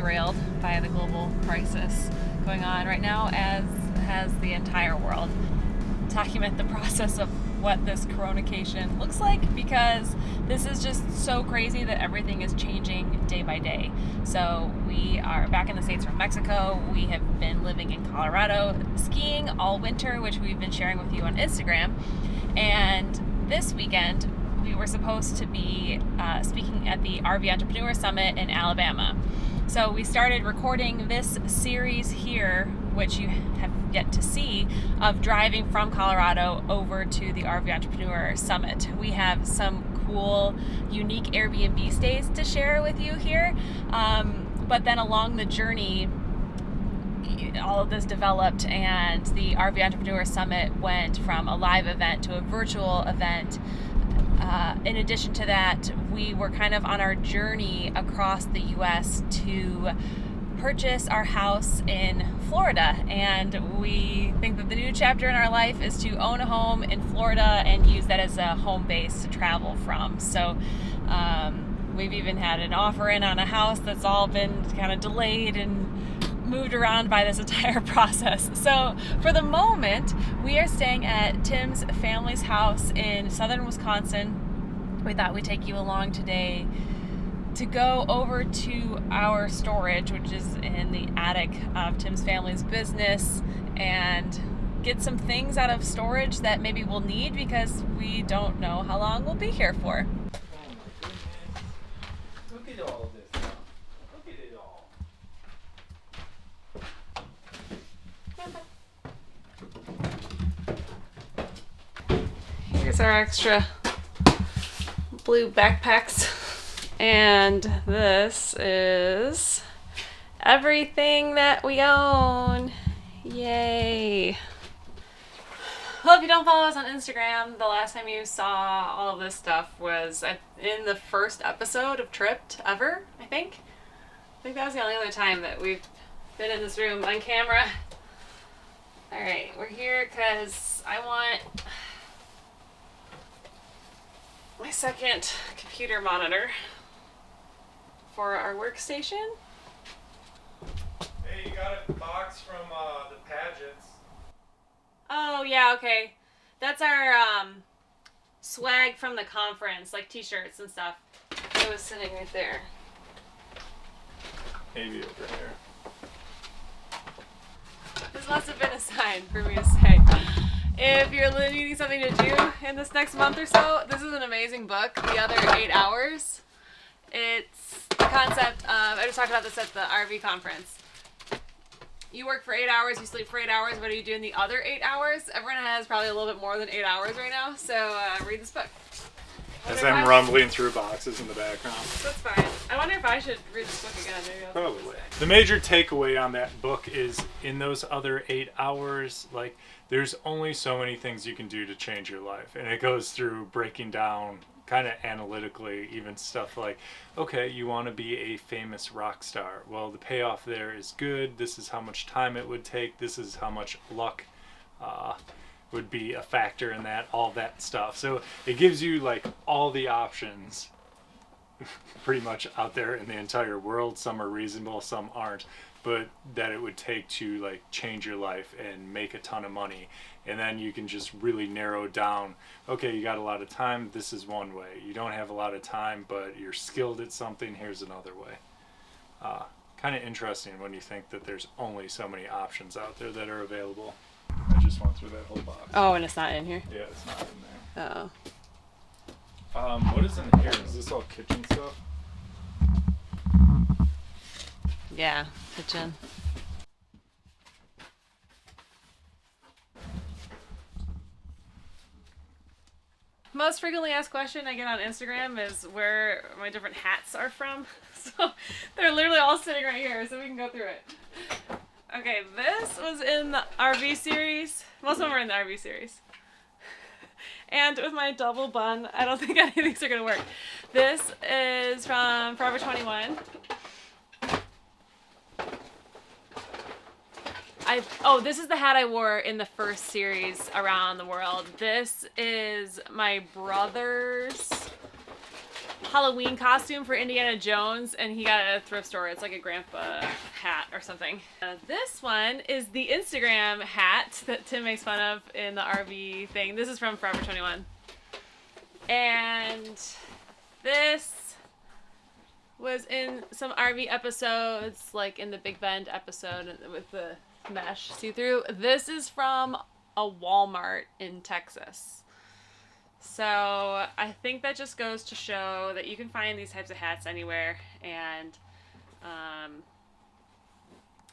derailed by the global crisis going on right now, as has the entire world. Document the process of what this coronacation looks like, because this is just so crazy that everything is changing day by day. So we are back in the States from Mexico. We have been living in Colorado skiing all winter, which we've been sharing with you on Instagram. And this weekend we were supposed to be speaking at the RV Entrepreneur Summit in Alabama. So we started recording this series here, which you have yet to see, of driving from Colorado over to the RV Entrepreneur Summit. We have some cool, unique Airbnb stays to share with you here. But then along the journey, all of this developed, and the RV Entrepreneur Summit went from a live event to a virtual event. In addition to that, we were kind of on our journey across the U.S. to purchase our house in Florida, and we think that the new chapter in our life is to own a home in Florida and use that as a home base to travel from. So we've even had an offer in on a house that's all been kind of delayed and moved around by this entire process. So for the moment, we are staying at Tim's family's house in southern Wisconsin. We thought we'd take you along today to go over to our storage, which is in the attic of Tim's family's business, and get some things out of storage that maybe we'll need, because we don't know how long we'll be here for. Oh my goodness. Look at all of this stuff. Look at it all. Here's our extra blue backpacks. And this is everything that we own. Yay. Well, if you don't follow us on Instagram, the last time you saw all of this stuff was in the first episode of Tripped ever, I think. I think that was the only other time that we've been in this room on camera. Alright, we're here because I want my second computer monitor for our workstation. Hey, you got a box from the Paget's. Oh yeah, okay. That's our swag from the conference, like t-shirts and stuff. It was sitting right there. Maybe over here. This must have been a sign for me to say, if you're needing something to do in this next month or so, this is an amazing book, The Other 8 Hours. It's the concept of, I just talked about this at the RV conference. You work for 8 hours, you sleep for 8 hours, what do you do in the other 8 hours? Everyone has probably a little bit more than 8 hours right now, so read this book. As I'm rumbling through boxes in the background. That's fine. I wonder if I should read this book again. Maybe I'll... Probably. The major takeaway on that book is, in those other 8 hours, like, there's only so many things you can do to change your life. And it goes through breaking down kind of analytically, even stuff like, okay, you want to be a famous rock star. Well, the payoff there is good. This is how much time it would take. This is how much luck would be a factor in that, all that stuff. So it gives you like all the options pretty much out there in the entire world. Some are reasonable, some aren't, but that it would take to like change your life and make a ton of money. And then you can just really narrow down, okay, you got a lot of time, this is one way. You don't have a lot of time, but you're skilled at something, here's another way. Kind of interesting when you think that there's only so many options out there that are available. I just went through that whole box. Oh, and it's not in here? Yeah, it's not in there. Oh. What is in here? Is this all kitchen stuff? Yeah, kitchen. Most frequently asked question I get on Instagram is where my different hats are from. So they're literally all sitting right here, so we can go through it. Okay, this was in the RV series. Most of them are in the RV series. And with my double bun, I don't think any of these are going to work. This is from Forever 21. This is the hat I wore in the first series around the world. This is my brother's Halloween costume for Indiana Jones, and he got it at a thrift store. It's like a grandpa hat or something. This one is the Instagram hat that Tim makes fun of in the RV thing. This is from Forever 21. And this was in some RV episodes, like in the Big Bend episode with the mesh see-through. This is from a Walmart in Texas. So I think that just goes to show that you can find these types of hats anywhere, and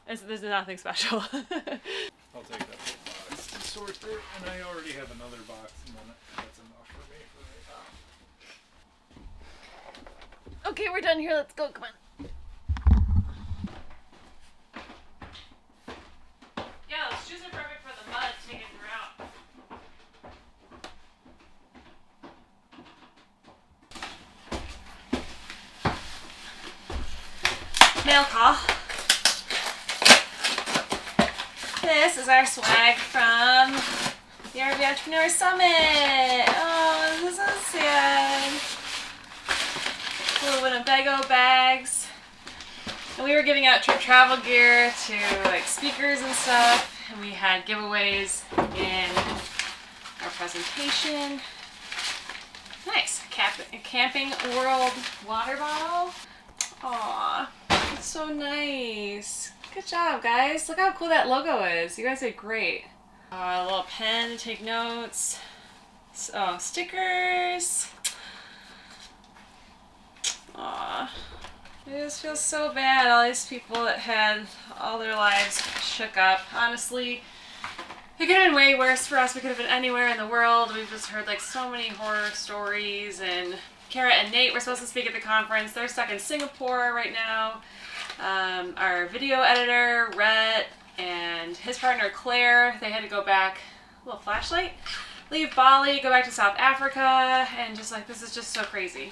there's nothing special. I'll take that whole box to sort through, and I already have another box, and then that's enough for me for right now. Okay, we're done here. Let's go. Come on. Yeah, those shoes are perfect for the mud taken throughout. Mail call. This is our swag from the RV Entrepreneur Summit. Oh, this is so sad. Little Winnebago bags. And we were giving out trip travel gear to like speakers and stuff. And we had giveaways in our presentation. Nice. A Camping World water bottle. Aw, it's so nice. Good job, guys. Look how cool that logo is. You guys did great. A little pen to take notes. Oh, stickers. Aw. It just feels so bad. All these people that had all their lives shook up. Honestly, it could have been way worse for us. We could have been anywhere in the world. We've just heard like so many horror stories, and Kara and Nate were supposed to speak at the conference. They're stuck in Singapore right now. Our video editor, Rhett, and his partner, Claire, they had to go back, a little flashlight, leave Bali, go back to South Africa, and just like, this is just so crazy.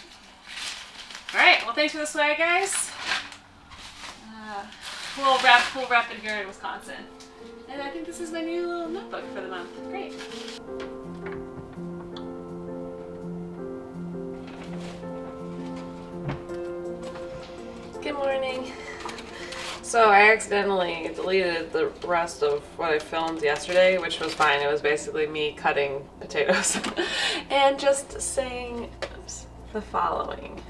Alright, well thanks for the swag, guys. We'll wrap it here in Wisconsin. And I think this is my new little notebook for the month. Great. Good morning. So I accidentally deleted the rest of what I filmed yesterday, which was fine. It was basically me cutting potatoes and just saying the following.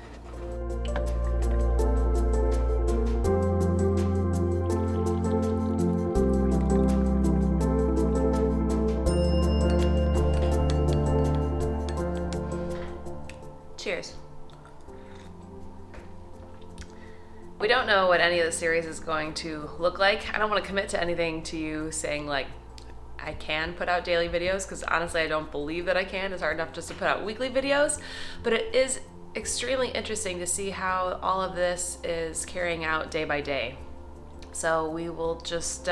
Cheers. We don't know what any of the series is going to look like. I don't want to commit to anything to you saying like I can put out daily videos, because honestly I don't believe that I can. It's hard enough just to put out weekly videos, but it is extremely interesting to see how all of this is carrying out day by day. So we will just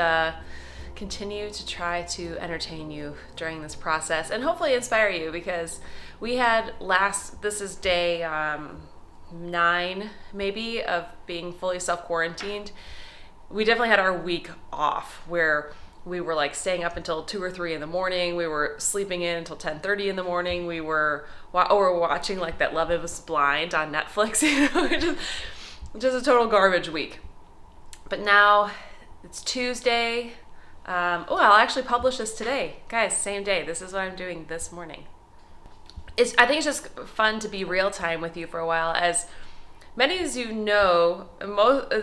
continue to try to entertain you during this process and hopefully inspire you, because we had this is day 9 maybe of being fully self-quarantined. We definitely had our week off where we were like staying up until 2 or 3 in the morning. We were sleeping in until 10:30 in the morning. We were watching like that Love Is Blind on Netflix, you know, just a total garbage week. But now it's Tuesday. I'll actually publish this today. Guys, same day. This is what I'm doing this morning. I think it's just fun to be real time with you for a while. As many as you know,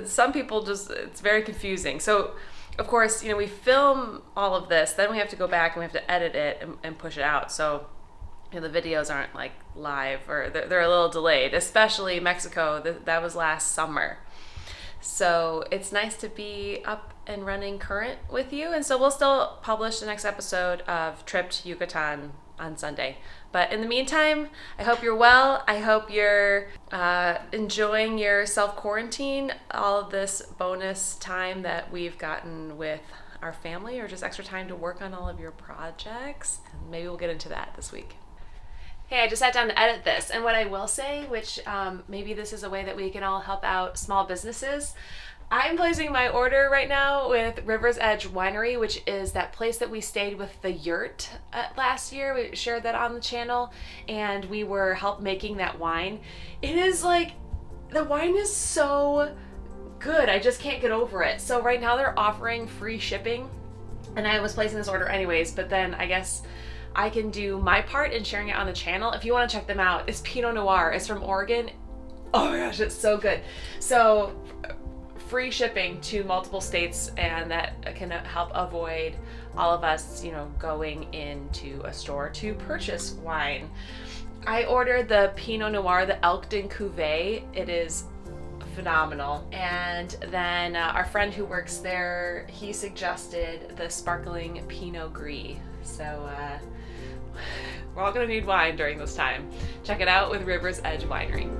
some people it's very confusing. So, of course, you know, we film all of this, then we have to go back and we have to edit it and push it out. So, you know, the videos aren't like live, or they're a little delayed, especially Mexico. That was last summer. So it's nice to be up and running current with you. And so we'll still publish the next episode of Trip to Yucatan on Sunday. But in the meantime, I hope you're well. I hope you're enjoying your self-quarantine, all of this bonus time that we've gotten with our family, or just extra time to work on all of your projects. And maybe we'll get into that this week. Hey, I just sat down to edit this, and what I will say, which maybe this is a way that we can all help out small businesses. I'm placing my order right now with River's Edge Winery, which is that place that we stayed with the yurt last year. We shared that on the channel, and we were help making that wine. It is like, the wine is so good. I just can't get over it. So right now they're offering free shipping, and I was placing this order anyways, but then I guess I can do my part in sharing it on the channel. If you want to check them out, it's Pinot Noir. It's from Oregon. Oh my gosh, it's so good. So free shipping to multiple states, and that can help avoid all of us, you know, going into a store to purchase wine. I ordered the Pinot Noir, the Elkton Cuvée. It is phenomenal. And then our friend who works there, he suggested the sparkling Pinot Gris. So we're all gonna need wine during this time. Check it out with River's Edge Winery.